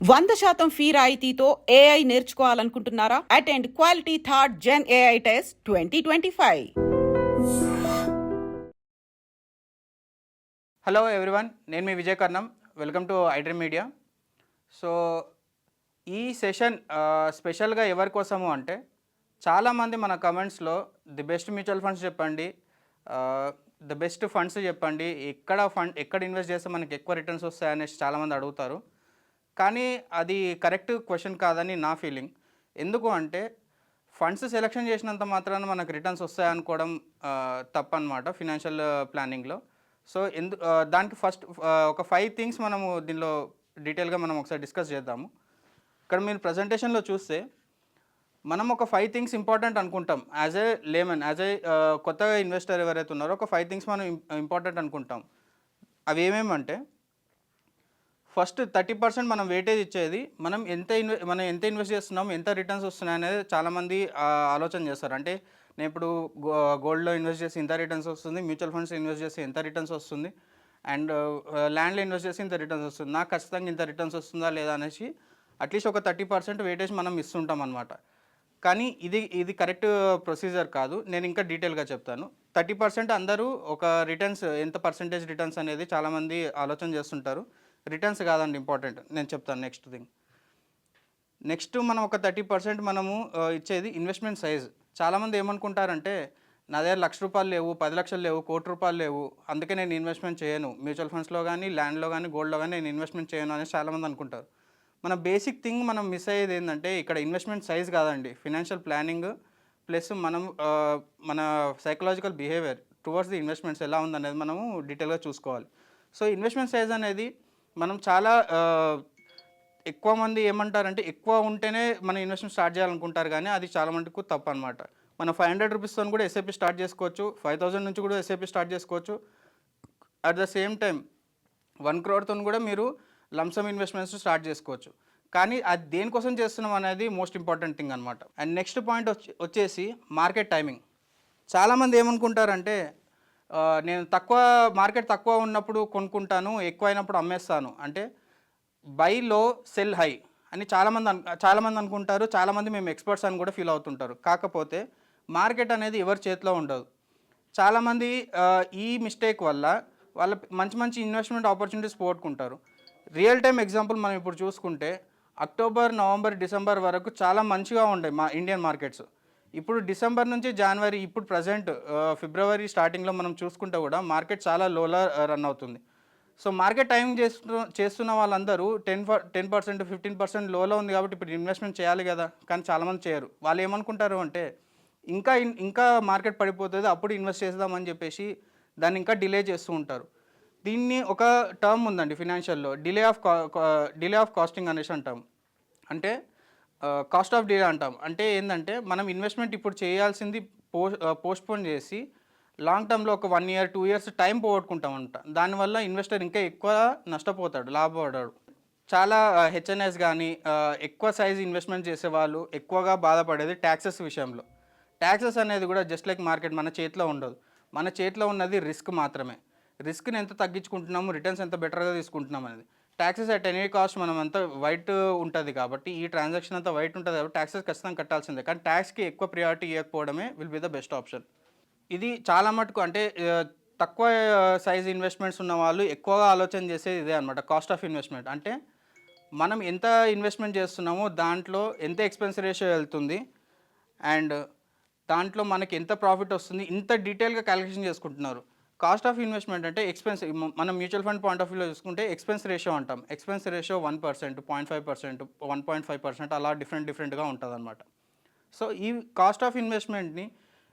100% fee రాయితీతో AI నేర్చుకోవాలనుకుంటున్నారా? Attend quality third gen AI test 2025. Hello everyone, నేను మీ Vijay Karnam. Welcome to iDream media. So ఈ సెషన్ స్పెషల్గా ఎవరి కోసము అంటే, చాలామంది మన కమెంట్స్లో ది బెస్ట్ మ్యూచువల్ ఫండ్స్ చెప్పండి, ది బెస్ట్ ఫండ్స్ చెప్పండి, ఎక్కడ ఇన్వెస్ట్ చేస్తే మనకి ఎక్కువ రిటర్న్స్ వస్తాయనేసి చాలామంది అడుగుతారు. కానీ అది కరెక్ట్ క్వశ్చన్ కాదని నా ఫీలింగ్. ఎందుకు అంటే, ఫండ్స్ సెలెక్షన్ చేసినంత మాత్రాన మనకు రిటర్న్స్ వస్తాయనుకోవడం తప్పనమాట ఫినాన్షియల్ ప్లానింగ్లో. సో దానికి ఫస్ట్ ఒక 5 థింగ్స్ మనము దీనిలో డీటెయిల్గా మనం ఒకసారి డిస్కస్ చేద్దాము. ఇక్కడ మీరు ప్రజెంటేషన్లో చూస్తే మనం ఒక 5 థింగ్స్ ఇంపార్టెంట్ అనుకుంటాం as a layman, as a కొత్తగా ఇన్వెస్టర్ ఎవరైతే ఉన్నారో ఒక 5 థింగ్స్ మనం ఇంపార్టెంట్ అనుకుంటాం. అవి ఏమేమంటే, ఫస్ట్ 30% మనం వెయిటేజ్ ఇచ్చేది మనం ఎంత ఇన్వెస్ట్ చేస్తున్నాం, ఎంత రిటర్న్స్ వస్తున్నాయి అనేది చాలామంది ఆలోచన చేస్తారు. అంటే నేను ఇప్పుడు గోల్డ్లో ఇన్వెస్ట్ చేసి ఇంత రిటర్న్స్ వస్తుంది, మ్యూచువల్ ఫండ్స్ ఇన్వెస్ట్ చేసి ఎంత రిటర్న్స్ వస్తుంది, అండ్ ల్యాండ్లో ఇన్వెస్ట్ చేసి ఇంత రిటర్న్స్ వస్తుంది, నాకు ఖచ్చితంగా ఇంత రిటర్న్స్ వస్తుందా లేదా అనేసి అట్లీస్ట్ ఒక 30% వెయిటేజ్ మనం ఇస్తుంటాం అనమాట. కానీ ఇది కరెక్ట్ ప్రొసీజర్ కాదు. నేను ఇంకా డీటెయిల్గా చెప్తాను. 30% అందరూ ఒక రిటర్న్స్ ఎంత పర్సెంటేజ్ రిటర్న్స్ అనేది చాలామంది ఆలోచన చేస్తుంటారు. రిటర్న్స్ కాదండి ఇంపార్టెంట్, నేను చెప్తాను నెక్స్ట్ థింగ్. నెక్స్ట్ మనం ఒక 30% మనము ఇచ్చేది ఇన్వెస్ట్మెంట్ సైజ్. చాలామంది ఏమనుకుంటారంటే, నా దగ్గర ₹1,00,000 లేవు, 10 లక్షలు లేవు, ₹1,00,00,000 లేవు, అందుకే నేను ఇన్వెస్ట్మెంట్ చేయను, మ్యూచువల్ ఫండ్స్లో కానీ ల్యాండ్లో కానీ గోల్డ్లో కానీ నేను ఇన్వెస్ట్మెంట్ చేయను అనేసి చాలామంది అనుకుంటారు. మన బేసిక్ థింగ్ మనం మిస్ అయ్యేది ఏంటంటే, ఇక్కడ ఇన్వెస్ట్మెంట్ సైజ్ కాదండి, ఫినాన్షియల్ ప్లానింగ్ ప్లస్ మనం మన psychological behaviour towards the investments ఎలా ఉందనేది మనము డీటెయిల్గా చూసుకోవాలి. సో ఇన్వెస్ట్మెంట్ సైజ్ అనేది మనం చాలా ఎక్కువ మంది ఏమంటారంటే, ఎక్కువ ఉంటేనే మనం ఇన్వెస్ట్మెంట్ స్టార్ట్ చేయాలనుకుంటారు, కానీ అది చాలా మటుకు తప్పు అనమాట. మనం 500 రూపీస్తో కూడా ఎస్ఐపి స్టార్ట్ చేసుకోవచ్చు, 5,000 నుంచి కూడా ఎస్ఐపి స్టార్ట్ చేసుకోవచ్చు. At the same time 1 crore కూడా మీరు లంసమ్ ఇన్వెస్ట్మెంట్స్ స్టార్ట్ చేసుకోవచ్చు. కానీ అది దేనికోసం చేస్తున్నాం అనేది మోస్ట్ ఇంపార్టెంట్ థింగ్ అనమాట. అండ్ నెక్స్ట్ పాయింట్ వచ్చేసి మార్కెట్ టైమింగ్. చాలామంది ఏమనుకుంటారంటే, నేను మార్కెట్ తక్కువ ఉన్నప్పుడు కొనుక్కుంటాను, ఎక్కువ అయినప్పుడు అమ్మేస్తాను, అంటే బై లో సెల్ హై అని చాలామంది అనుకుంటారు. చాలామంది మేము ఎక్స్పర్ట్స్ అని కూడా ఫీల్ అవుతుంటారు. కాకపోతే మార్కెట్ అనేది ఎవరి చేతిలో ఉండదు. చాలామంది ఈ మిస్టేక్ వల్ల వాళ్ళ మంచి ఇన్వెస్ట్మెంట్ ఆపర్చునిటీస్ పోగొట్టుకుంటారు. రియల్ టైం ఎగ్జాంపుల్ మనం ఇప్పుడు చూసుకుంటే, అక్టోబర్, నవంబర్, డిసెంబర్ వరకు చాలా మంచిగా ఉండే మా ఇండియన్ మార్కెట్స్. ఇప్పుడు డిసెంబర్ నుంచి జనవరి, ఇప్పుడు ప్రజెంట్ ఫిబ్రవరి స్టార్టింగ్లో మనం చూసుకుంటే కూడా మార్కెట్ చాలా లోలా రన్ అవుతుంది. సో మార్కెట్ టైమింగ్ చేస్తున్న వాళ్ళందరూ 10%, 15% లోలో ఉంది కాబట్టి ఇప్పుడు ఇన్వెస్ట్మెంట్ చేయాలి కదా, కానీ చాలామంది చేయరు. వాళ్ళు ఏమనుకుంటారు అంటే, ఇంకా మార్కెట్ పడిపోతుంది అప్పుడు ఇన్వెస్ట్ చేద్దామని చెప్పేసి దాన్ని ఇంకా డిలే చేస్తూ ఉంటారు. దీన్ని ఒక టర్మ్ ఉందండి ఫినాన్షియల్లో, డిలే ఆఫ్ కాస్టింగ్ అనేసి అంటాం. అంటే కాస్ట్ ఆఫ్ డిలే అంటాం. అంటే ఏంటంటే, మనం ఇన్వెస్ట్మెంట్ ఇప్పుడు చేయాల్సింది పోస్ట్పోన్ చేసి లాంగ్ టర్మ్లో ఒక 1 year, 2 years టైం పోగొట్టుకుంటామంట. దానివల్ల ఇన్వెస్టర్ ఇంకా ఎక్కువ నష్టపోతాడు, లాభపడాడు. చాలా హెచ్ఎన్ఎస్ కానీ ఎక్కువ సైజ్ ఇన్వెస్ట్మెంట్ చేసేవాళ్ళు ఎక్కువగా బాధపడేది ట్యాక్సెస్ విషయంలో. ట్యాక్సెస్ అనేది కూడా జస్ట్ లైక్ మార్కెట్ మన చేతిలో ఉండదు. మన చేతిలో ఉన్నది రిస్క్ మాత్రమే. రిస్క్ని ఎంత తగ్గించుకుంటున్నాము, రిటర్న్స్ ఎంత బెటర్గా తీసుకుంటున్నాం అనేది. ట్యాక్సెస్ అట్ ఎనీ కాస్ట్ మనం అంతా వైట్ ఉంటుంది కాబట్టి, ఈ ట్రాన్సాక్షన్ అంతా వైట్ ఉంటుంది కాబట్టి ట్యాక్సెస్ ఖచ్చితంగా కట్టాల్సిందే. కానీ ట్యాక్స్కి ఎక్కువ ప్రియారిటీ ఇవ్వకపోవడమే will be the best option. ఇది చాలా మటుకు అంటే తక్కువ సైజ్ ఇన్వెస్ట్మెంట్స్ ఉన్న వాళ్ళు ఎక్కువగా ఆలోచన చేసేది ఇదే అనమాట, కాస్ట్ ఆఫ్ ఇన్వెస్ట్మెంట్. అంటే మనం ఎంత ఇన్వెస్ట్మెంట్ చేస్తున్నామో దాంట్లో ఎంత ఎక్స్పెన్స్ రేషియో వెళ్తుంది, అండ్ దాంట్లో మనకి ఎంత ప్రాఫిట్ వస్తుంది, ఇంత డీటెయిల్గా క్యాలిక్యులేషన్ చేసుకుంటున్నారు. కాస్ట్ ఆఫ్ ఇన్వెస్ట్మెంట్ అంటే ఎక్స్పెన్స్, మనం మ్యూచువల్ ఫండ్ పాయింట్ ఆఫ్ వ్యూలో చూసుకుంటే ఎక్స్పెన్స్ రేషియో అంటాం. ఎక్స్పెన్స్ రేషియో 1%, 0.5%, 1.5% అలా డిఫరెంట్గా ఉంటుంది అనమాట. సో ఈ కాస్ట్ ఆఫ్ ఇన్వెస్ట్మెంట్ని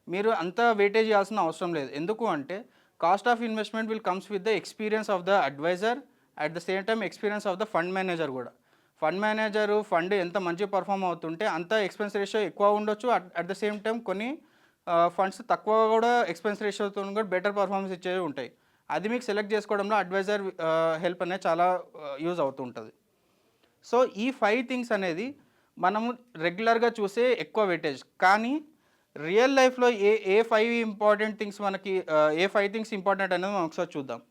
మీరు అంత వెయిటేజ్ చేయాల్సిన అవసరం లేదు. ఎందుకు అంటే, cost of investment will comes with the experience of the advisor, at the same time experience of the fund manager కూడా. ఫండ్ ఎంత మంచిగా పర్ఫామ్ అవుతుంటే అంత ఎక్స్పెన్స్ రేషియో ఎక్కువ ఉండొచ్చు. అట్ ద సేమ్ టైం కొన్ని ఫండ్స్ తక్కువ కూడా ఎక్స్పెన్స్ రేషియోతో కూడా బెటర్ పర్ఫార్మెన్స్ ఇచ్చేవి ఉంటాయి. అది మీకు సెలెక్ట్ చేసుకోవడంలో అడ్వైజర్ హెల్ప్ అనేది చాలా యూజ్ అవుతుంటుంది. సో ఈ 5 థింగ్స్ అనేది మనము రెగ్యులర్గా చూసే ఎక్కువ వెయిటేజ్. కానీ రియల్ లైఫ్లో ఏ 5 ఇంపార్టెంట్ థింగ్స్ మనకి, ఏ 5 థింగ్స్ ఇంపార్టెంట్ అనేది మనం ఒకసారి చూద్దాం.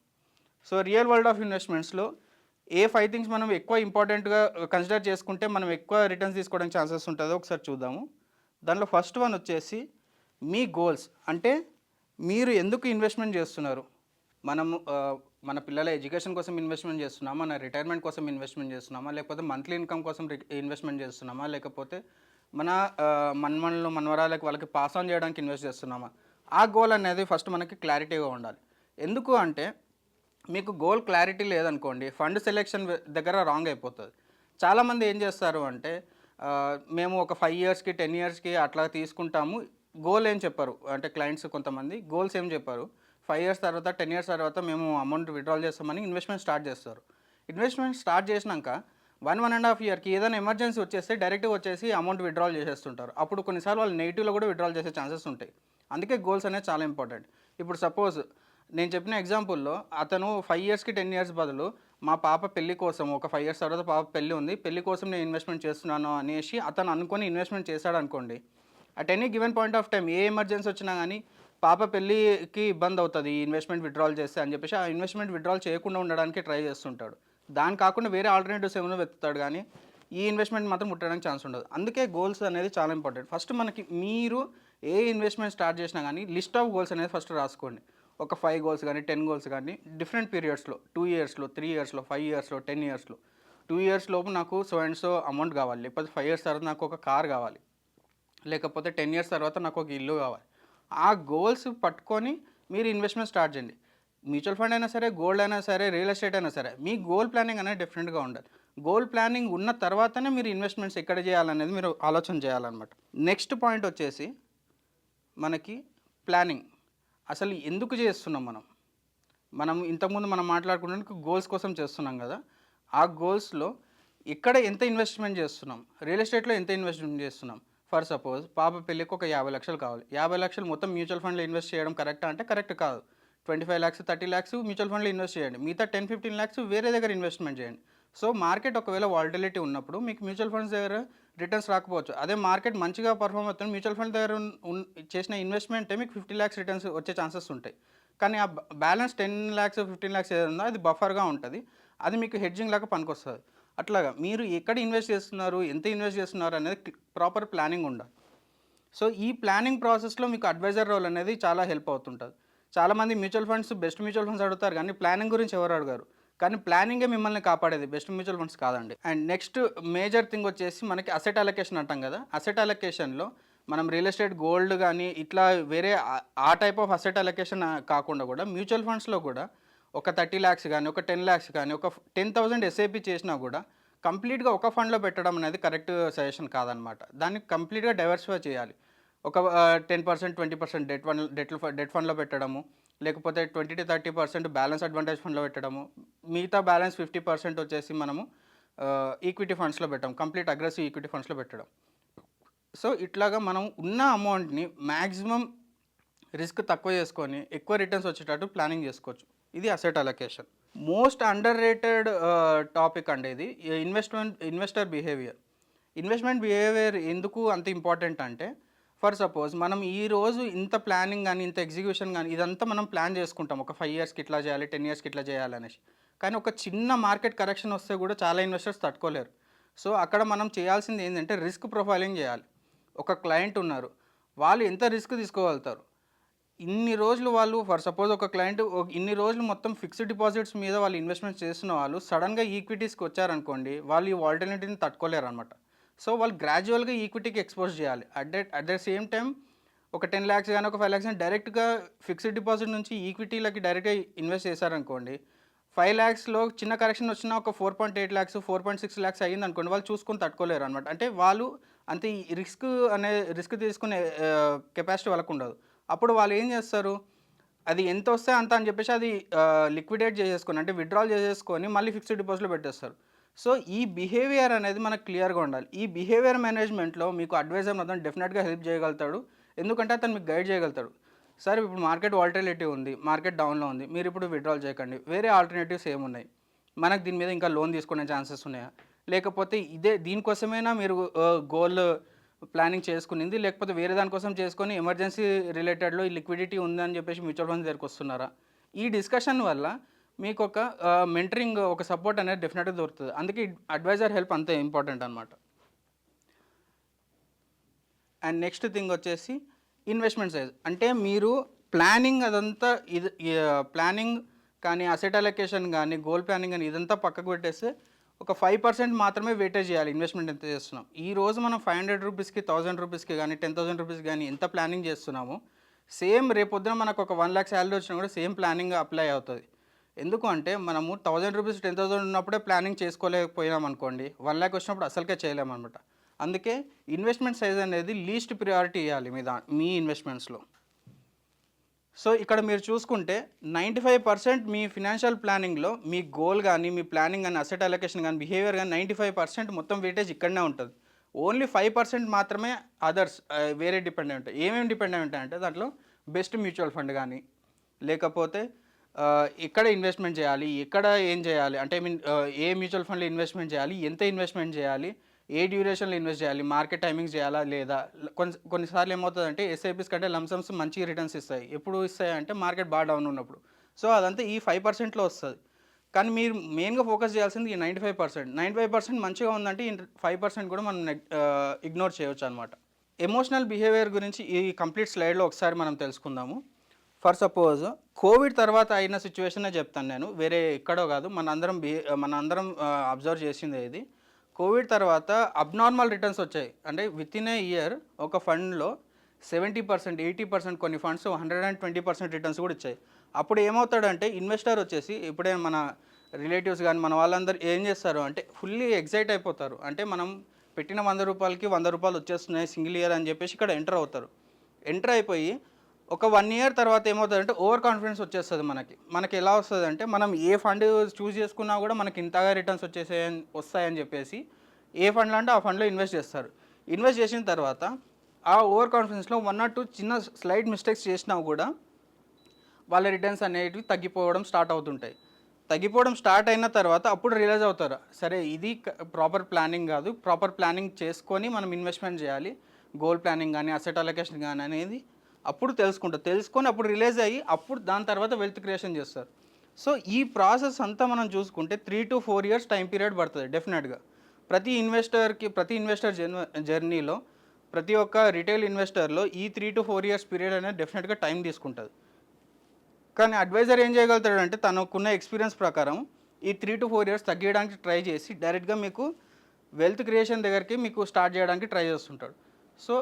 సో రియల్ వరల్డ్ ఆఫ్ ఇన్వెస్ట్మెంట్స్లో ఏ 5 థింగ్స్ మనం ఎక్కువ ఇంపార్టెంట్‌గా కన్సిడర్ చేసుకుంటే మనం ఎక్కువ రిటర్న్స్ తీసుకోవడానికి ఛాన్సెస్ ఉంటదో ఒకసారి చూద్దాము. దాంట్లో ఫస్ట్ వన్ వచ్చేసి మీ గోల్స్. అంటే మీరు ఎందుకు ఇన్వెస్ట్‌మెంట్ చేస్తున్నారు? మనము మన పిల్లల ఎడ్యుకేషన్ కోసం ఇన్వెస్ట్‌మెంట్ చేస్తున్నామా? మన రిటైర్మెంట్ కోసం ఇన్వెస్ట్‌మెంట్ చేస్తున్నామా? లేకపోతే మంత్లీ ఇన్‌కమ్ కోసం ఇన్వెస్ట్‌మెంట్ చేస్తున్నామా? లేకపోతే మన మన్మన్లు, మనవరాళ్ళకి వాళ్ళకి పాస్ ఆన్ చేయడానికి ఇన్వెస్ట్ చేస్తున్నామా? ఆ గోల్ అనేది ఫస్ట్ మనకి క్లారిటీగా ఉండాలి. ఎందుకు అంటే మీకు గోల్ క్లారిటీ లేదనుకోండి, ఫండ్ సెలెక్షన్ దగ్గర రాంగ్ అయిపోతుంది. చాలామంది ఏం చేస్తారు అంటే మేము ఒక 5 ఇయర్స్‌కి 10 ఇయర్స్‌కి అట్లా తీసుకుంటాము. గోల్ ఏం చెప్పరు. అంటే క్లయింట్స్ కొంతమంది గోల్స్ ఏం చెప్పరు. 5 ఇయర్స్ తర్వాత 10 ఇయర్స్ తర్వాత మేము అమౌంట్ విత్‌డ్రాల్ చేస్తామని ఇన్వెస్ట్‌మెంట్ స్టార్ట్ చేస్తారు. ఇన్వెస్ట్‌మెంట్ స్టార్ట్ చేసినాక 1.5 ఇయర్‌కి ఏదైనా ఎమర్జెన్సీ వచ్చేస్తే డైరెక్ట్‌గా వచ్చేసి అమౌంట్ విత్‌డ్రాల్ చేసేస్తుంటారు. అప్పుడు కొన్నిసార్లు వాళ్ళు నెగెటివ్‌లో కూడా విత్‌డ్రాల్ చేసే ఛాన్సెస్ ఉంటాయి. అందుకే గోల్స్ అనేది చాలా ఇంపార్టెంట్. ఇప్పుడు సపోజ్ నేను చెప్పిన ఎగ్జాంపుల్‌లో అతను 5 ఇయర్స్‌కి 10 ఇయర్స్ బదులు మా పాప పెళ్లి కోసం ఒక 5 ఇయర్స్ తర్వాత పాప పెళ్లి ఉంది. పెళ్లి కోసం నేను ఇన్వెస్ట్‌మెంట్ చేస్తున్నాను అనేసి అతను అనుకోని ఇన్వెస్ట్‌మెంట్ చేశాడనుకోండి. At any given point of time ఏ ఎమర్జెన్సీ వచ్చినా గానీ పాప పెళ్ళికి ఇబ్బంది అవుతుంది ఈ ఇన్వెస్ట్‌మెంట్ విత్‌డ్రాల్ చేస్తే అని చెప్పేసి ఆ ఇన్వెస్ట్‌మెంట్ విత్‌డ్రాల్ చేయకుండా ఉండడానికి ట్రై చేస్తుంటాడు. దాని కాకుండా వేరే ఆల్టర్‌నేటివ్స్ ఏమైనా వెతుకుతాడు గానీ ఈ ఇన్వెస్ట్‌మెంట్ మాత్రం ముట్టడానికి ఛాన్స్ ఉండదు. అందుకే గోల్స్ అనేది చాలా ఇంపార్టెంట్. ఫస్ట్ మనకి మీరు ఏ ఇన్వెస్ట్‌మెంట్ స్టార్ట్ చేసినా గానీ లిస్ట్ ఆఫ్ గోల్స్ అనేది ఫస్ట్ రాసుకోండి. ఒక 5 గోల్స్ కానీ 10 గోల్స్ కానీ డిఫరెంట్ పీరియడ్స్‌లో 2 ఇయర్స్‌లో 3 ఇయర్స్‌లో 5 ఇయర్స్‌లో 10 ఇయర్స్‌లో 2 ఇయర్స్ లోపు నాకు సో అండ్ సో అమౌంట్ కావాలి. లేకపోతే 5 ఇయర్స్ తర్వాత నాకు ఒక కార్ కావాలి. లేకపోతే 10 ఇయర్స్ తర్వాత నాకు ఒక ఇల్లు కావాలి. ఆ గోల్స్ పట్టుకొని మీరు ఇన్వెస్ట్‌మెంట్ స్టార్ట్ చేయండి. మ్యూచువల్ ఫండ్ అయినా సరే, గోల్డ్ అయినా సరే, రియల్ ఎస్టేట్ అయినా సరే, మీ గోల్ ప్లానింగ్ అనేది డిఫరెంట్‌గా ఉండాలి. గోల్ ప్లానింగ్ ఉన్న తర్వాతనే మీరు ఇన్వెస్ట్‌మెంట్స్ ఎక్కడ చేయాలనేది మీరు ఆలోచన చేయాలన్నమాట. నెక్స్ట్ పాయింట్ వచ్చేసి మనకి ప్లానింగ్. అసలు ఎందుకు చేస్తున్నాం మనం? మనం ఇంతకుముందు మనం మాట్లాడుకున్నానికి గోల్స్ కోసం చేస్తున్నాం కదా! ఆ గోల్స్‌లో ఎక్కడ ఎంత ఇన్వెస్ట్‌మెంట్ చేస్తున్నాం? రియల్ ఎస్టేట్‌లో ఎంత ఇన్వెస్ట్‌మెంట్ చేస్తున్నాం? ఫర్ సపోజ్ పాప పెళ్ళికి ఒక 50,00,000 కావాలి. 50,00,000 మొత్తం మ్యూచువల్ ఫండ్‌లో ఇన్వెస్ట్ చేయడం కరెక్టా అంటే కరెక్ట్ కాదు. 25,00,000, 30,00,000 మ్యూచువల్ ఫండ్‌లో ఇన్వెస్ట్ చేయండి. మిగతా 10, 15,00,000 వేరే దగ్గర ఇన్వెస్ట్‌మెంట్ చేయండి. సో, మార్కెట్ ఒకవేళ వాలటిలిటీ ఉన్నప్పుడు మీకు మ్యూచువల్ ఫండ్స్ దగ్గర రిటర్న్స్ రాకపోవచ్చు. అదే మార్కెట్ మంచిగా పర్ఫార్మ్ అవుతుంది మ్యూచువల్ ఫండ్ దగ్గర చేసిన ఇన్వెస్ట్‌మెంటే మీకు 50,00,000 రిటర్న్స్ వచ్చే ఛాన్సెస్ ఉంటాయి. కానీ ఆ బ్యాలెన్స్ 10,00,000, 15,00,000 ఏది ఉందో అది బఫర్‌గా ఉంటది. అది మీకు హెడ్జింగ్ లాగా పనికొస్తది. అట్లాగా మీరు ఎక్కడ ఇన్వెస్ట్ చేస్తున్నారు? ఎంత ఇన్వెస్ట్ చేస్తున్నారు? అనేది ప్రాపర్ ప్లానింగ్ ఉండాలి. సో, ఈ ప్లానింగ్ ప్రాసెస్‌లో మీకు అడ్వైజర్ రోల్ అనేది చాలా హెల్ప్ అవుతుంటది. చాలామంది mutual funds best mutual funds అడుగుతారు కానీ ప్లానింగ్ గురించి ఎవరు అడగరు. కానీ ప్లానింగే మిమ్మల్ని కాపాడేది. బెస్ట్ మ్యూచువల్ ఫండ్స్ కాదండి. అండ్ నెక్స్ట్ మేజర్ థింగ్ వచ్చేసి మనకి అసెట్ అలొకేషన్ అంటాం కదా! అసెట్ అలొకేషన్‌లో మనం రియల్ ఎస్టేట్, గోల్డ్ గానీ ఇట్లా వేరే ఆ టైప్ ఆఫ్ అసెట్ అలొకేషన్ కాకుండా కూడా మ్యూచువల్ ఫండ్స్‌లో కూడా ఒక 30,00,000 గానీ, ఒక 10,00,000 గానీ, ఒక 10,000 ఎస్ఐపి చేసినా కూడా కంప్లీట్‌గా ఒక ఫండ్‌లో పెట్టడం అనేది కరెక్ట్ సజెషన్ కాదనమాట. దాన్ని కంప్లీట్‌గా డైవర్సిఫై చేయాలి. ఒక 10%, 20% డెట్ ఫండ్‌లో పెట్టడము. లేకపోతే 20-30% బ్యాలెన్స్ అడ్వాంటేజ్ ఫండ్‌లో పెట్టడము. మిగతా బ్యాలెన్స్ 50% వచ్చేసి మనము ఈక్విటీ ఫండ్స్‌లో పెట్టాం. కంప్లీట్ అగ్రెసివ్ ఈక్విటీ ఫండ్స్‌లో పెట్టడం. సో, ఇట్లాగా మనం ఉన్న అమౌంట్‌ని మాక్సిమం రిస్క్ తక్కువ చేసుకొని ఎక్కువ రిటర్న్స్ వచ్చేటట్టు ప్లానింగ్ చేసుకోవచ్చు. ఇది asset allocation. Most under rated topic అండి ఇది. Investor behaviour. ఇన్వెస్ట్‌మెంట్ బిహేవియర్ ఎందుకు అంత ఇంపార్టెంట్ అంటే ఫర్ సపోజ్ మనం ఈరోజు ఇంత ప్లానింగ్ గానీ, ఇంత ఎగ్జిక్యూషన్ గానీ ఇదంతా మనం ప్లాన్ చేసుకుంటాం. ఒక 5 ఇయర్స్‌కి ఇట్లా చేయాలి, 10 ఇయర్స్‌కి ఇట్లా చేయాలనేసి. కానీ ఒక చిన్న మార్కెట్ కరెక్షన్ వస్తే కూడా చాలా ఇన్వెస్టర్స్ తట్టుకోలేరు. సో, అక్కడ మనం చేయాల్సింది ఏందంటే రిస్క్ ప్రొఫైలింగ్ చేయాలి. ఒక క్లయింట్ ఉన్నారు. వాళ్ళు ఎంత రిస్క్ తీసుకోగలుగుతారు? ఇన్ని రోజులు వాళ్ళు ఫర్ సపోజ్ ఒక క్లయింట్ ఇన్ని రోజులు మొత్తం ఫిక్స్డ్ డిపాజిట్స్ మీద వాళ్ళు ఇన్వెస్ట్మెంట్ చేస్తున్న వాళ్ళు సడన్‌గా ఈక్విటీస్‌కి వచ్చారనుకోండి, వాళ్ళు ఈ వాలటిలిటీని తట్టుకోలేరనమాట. సో, వాళ్ళు గ్రాడ్యువల్‌గా ఈక్విటీకి ఎక్స్‌పోజ్ చేయాలి. అట్ ద సేమ్ టైమ్ ఒక 10,00,000 గాని, ఒక 5,00,000 గాని డైరెక్ట్‌గా ఫిక్స్డ్ డిపాజిట్ నుంచి ఈక్విటీలకి డైరెక్ట్‌గా ఇన్వెస్ట్ చేశారనుకోండి, 5,00,000లో చిన్న కరెక్షన్ వచ్చినా ఒక 4.8 లాక్స్, 4.6 లాక్స్ అయ్యిందనుకోండి, వాళ్ళు చూసుకొని తట్టుకోలేరనమాట. అంటే వాళ్ళు అంత ఈ రిస్క్ తీసుకునే కెపాసిటీ వాళ్ళకుండదు. అప్పుడు వాళ్ళు ఏం చేస్తారు? అది ఎంతొస్తే అంత అని చెప్పేసి అది లిక్విడేట్ చేసేసుకొని అంటే విత్‌డ్రాల్ చేసేసుకొని మళ్ళీ ఫిక్స్డ్ డిపాజిట్‌లో పెట్టేస్తారు. సో, ఈ బిహేవియర్ అనేది మనకు క్లియర్‌గా ఉండాలి. ఈ బిహేవియర్ మేనేజ్‌మెంట్‌లో మీకు అడ్వైజర్ మాత్రం డెఫినిట్‌గా హెల్ప్ చేయగలుగుతాడు. ఎందుకంటే అతను మీకు గైడ్ చేయగలుగుతాడు. సార్ ఇప్పుడు మార్కెట్ వాలటిలిటీ ఉంది. మార్కెట్ డౌన్‌లో ఉంది. మీరిప్పుడు విత్‌డ్రాల్ చేయకండి. వేరే ఆల్టర్‌నేటివ్స్ ఏమున్నాయి? మనకు దీని మీద ఇంకా లోన్ తీసుకునే ఛాన్సెస్ ఉన్నాయా? లేకపోతే దీనికోసమైనా మీరు గోల్ ప్లానింగ్ చేసుకునింది. లేకపోతే వేరే దానికోసం చేసుకొని ఎమర్జెన్సీ రిలేటెడ్‌లో ఈ లిక్విడిటీ ఉందని చెప్పేసి మ్యూచువల్ ఫండ్స్ దగ్గరికొస్తున్నారా? ఈ డిస్కషన్ వల్ల మీకు ఒక మెంటరింగ్, ఒక సపోర్ట్ అనేది డెఫినెట్గా దొరుకుతుంది. అందుకే అడ్వైజర్ హెల్ప్ అంతే ఇంపార్టెంట్ అనమాట. అండ్ నెక్స్ట్ థింగ్ వచ్చేసి ఇన్వెస్ట్మెంట్ సైజ్. అంటే మీరు ప్లానింగ్ అదంతా ప్లానింగ్ కానీ అసెట్ అలొకేషన్ కానీ గోల్ ప్లానింగ్ కానీ ఇదంతా పక్కకు పెట్టేస్తే ఒక 5% మాత్రమే వెయిటేజ్ చేయాలి ఇన్వెస్ట్మెంట్ ఎంత చేస్తున్నాం. ఈ రోజు మనం 500 రూపీస్కి, 1000 రూపీస్కి కానీ 10,000 రూపీస్ కానీ ఎంత ప్లానింగ్ చేస్తున్నామో సేమ్ రేపొద్దున మనకు ఒక 1 lakh శాలరీ వచ్చినా కూడా సేమ్ ప్లానింగ్ అప్లై అవుతుంది. ఎందుకు అంటే మనము 1000 రూపీస్ 10,000 ఉన్నప్పుడే ప్లానింగ్ చేసుకోలేకపోయినాం అనుకోండి, 1 lakh వచ్చినప్పుడు అసలుకే చేయలేమన్నమాట. అందుకే ఇన్వెస్ట్మెంట్ సైజ్ అనేది లీస్ట్ ప్రియారిటీ ఇవ్వాలి మీ ఇన్వెస్ట్మెంట్స్లో. సో ఇక్కడ మీరు చూసుకుంటే 95% మీ ఫినాన్షియల్ ప్లానింగ్లో మీ గోల్ కానీ, మీ ప్లానింగ్ కానీ, అసెట్ అలొకేషన్ కానీ, బిహేవియర్ కానీ 95% మొత్తం వెయిటేజ్ ఇక్కడనే ఉంటుంది. ఓన్లీ 5% మాత్రమే అదర్స్ వేరే డిపెండెంట్ ఉంటాయి. ఏమేమి డిపెండెంట్ అంటే దాంట్లో బెస్ట్ మ్యూచువల్ ఫండ్ కానీ, లేకపోతే ఎక్కడ ఇన్వెస్ట్మెంట్ చేయాలి, ఎక్కడ ఏం చేయాలి, అంటే ఏ మ్యూచువల్ ఫండ్లో ఇన్వెస్ట్మెంట్ చేయాలి, ఎంత ఇన్వెస్ట్మెంట్ చేయాలి, ఏ డ్యూరేషన్లో ఇన్వెస్ట్ చేయాలి, మార్కెట్ టైమింగ్స్ చేయాలా లేదా. కొన్నిసార్లు ఏమవుతుందంటే ఎస్ఐపిస్ కంటే లంసమ్స్ మంచి రిటర్న్స్ ఇస్తాయి. ఎప్పుడు ఇస్తాయి అంటే మార్కెట్ బాగా డౌన్ ఉన్నప్పుడు. సో అదంతా ఈ 5%లో వస్తుంది. కానీ మీరు మెయిన్గా ఫోకస్ చేయాల్సింది ఈ 95%. 95% మంచిగా ఉందంటే ఈ 5% కూడా మనం ఇగ్నోర్ చేయవచ్చు అనమాట. ఎమోషనల్ బిహేవియర్ గురించి ఈ కంప్లీట్ స్లైడ్లో ఒకసారి మనం తెలుసుకుందాము. ఫర్ సపోజ్ కోవిడ్ తర్వాత అయిన సిచ్యువేషనే చెప్తాను నేను, వేరే ఎక్కడో కాదు. మనందరం అబ్జర్వ్ చేసిందే ఇది. కోవిడ్ తర్వాత అబ్నార్మల్ రిటర్న్స్ వచ్చాయి. అంటే విత్ ఇన్ ఏ ఇయర్ ఒక ఫండ్లో 70%, 80%, కొన్ని ఫండ్స్ 120% రిటర్న్స్ కూడా ఇచ్చాయి. అప్పుడు ఏమవుతాడంటే ఇన్వెస్టర్ వచ్చేసి, ఇప్పుడే మన రిలేటివ్స్ కానీ మన వాళ్ళందరూ ఏం చేస్తారు అంటే ఫుల్లీ ఎగ్జైట్ అయిపోతారు. అంటే మనం పెట్టిన 100 రూపాయలకి 100 రూపాయలు వచ్చేస్తున్నాయి సింగిల్ ఇయర్ అని చెప్పేసి ఇక్కడ ఎంటర్ అవుతారు. ఎంటర్ అయిపోయి ఒక 1 year తర్వాత ఏమవుతుందంటే ఓవర్ కాన్ఫిడెన్స్ వచ్చేస్తుంది మనకి ఎలా వస్తుంది అంటే మనం ఏ ఫండ్ చూస్ చేసుకున్నా కూడా మనకి ఇంతగా రిటర్న్స్ వస్తాయని చెప్పేసి ఏ ఫండ్లో అంటే ఆ ఫండ్లో ఇన్వెస్ట్ చేస్తారు. ఇన్వెస్ట్ చేసిన తర్వాత ఆ ఓవర్ కాన్ఫిడెన్స్లో 1 or 2 చిన్న స్లైడ్ మిస్టేక్స్ చేసినా కూడా వాళ్ళ రిటర్న్స్ అనేటివి తగ్గిపోవడం స్టార్ట్ అవుతుంటాయి. తగ్గిపోవడం స్టార్ట్ అయిన తర్వాత అప్పుడు రియలైజ్ అవుతారు, సరే ఇది ప్రాపర్ ప్లానింగ్ కాదు, ప్రాపర్ ప్లానింగ్ చేసుకొని మనం ఇన్వెస్ట్మెంట్ చేయాలి, గోల్ ప్లానింగ్ కానీ అసెట్ అలొకేషన్ కానీ అనేది అప్పుడు తెలుసుకొని అప్పుడు రిలీజ్ అయ్యి అప్పుడు దాని తర్వాత వెల్త్ క్రియేషన్ చేస్తారు. సో ఈ ప్రాసెస్ అంతా మనం చూసుకుంటే 3 to 4 years టైం పీరియడ్ పడుతుంది డెఫినెట్గా. ప్రతి ఇన్వెస్టర్ జర్నీలో ప్రతి ఒక్క రిటైల్ ఇన్వెస్టర్లో ఈ 3 to 4 years పీరియడ్ అనేది డెఫినెట్గా టైం తీసుకుంటుంది. కానీ అడ్వైజర్ ఏం చేయగలుగుతాడు అంటే తనకున్న ఎక్స్పీరియన్స్ ప్రకారం ఈ 3 to 4 years తగ్గించడానికి ట్రై చేసి డైరెక్ట్గా మీకు వెల్త్ క్రియేషన్ దగ్గరికి మీకు స్టార్ట్ చేయడానికి ట్రై చేస్తుంటాడు. సో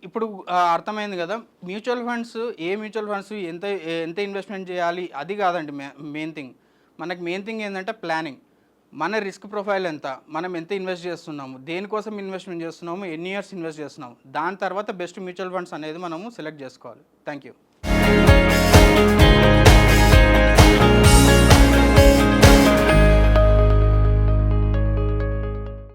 ఇప్పుడు అర్థమైంది కదా, మ్యూచువల్ ఫండ్స్ ఎంత ఇన్వెస్ట్మెంట్ చేయాలి అది కాదండి మెయిన్ థింగ్. మెయిన్ థింగ్ ఏంటంటే ప్లానింగ్. మన రిస్క్ ప్రొఫైల్ ఎంత, మనం ఎంత ఇన్వెస్ట్ చేస్తున్నాము, దేనికోసం ఇన్వెస్ట్మెంట్ చేస్తున్నాము, ఎన్ని ఇయర్స్ ఇన్వెస్ట్ చేస్తున్నాము, దాని తర్వాత బెస్ట్ మ్యూచువల్ ఫండ్స్ అనేది మనము సెలెక్ట్ చేసుకోవాలి. Thank you.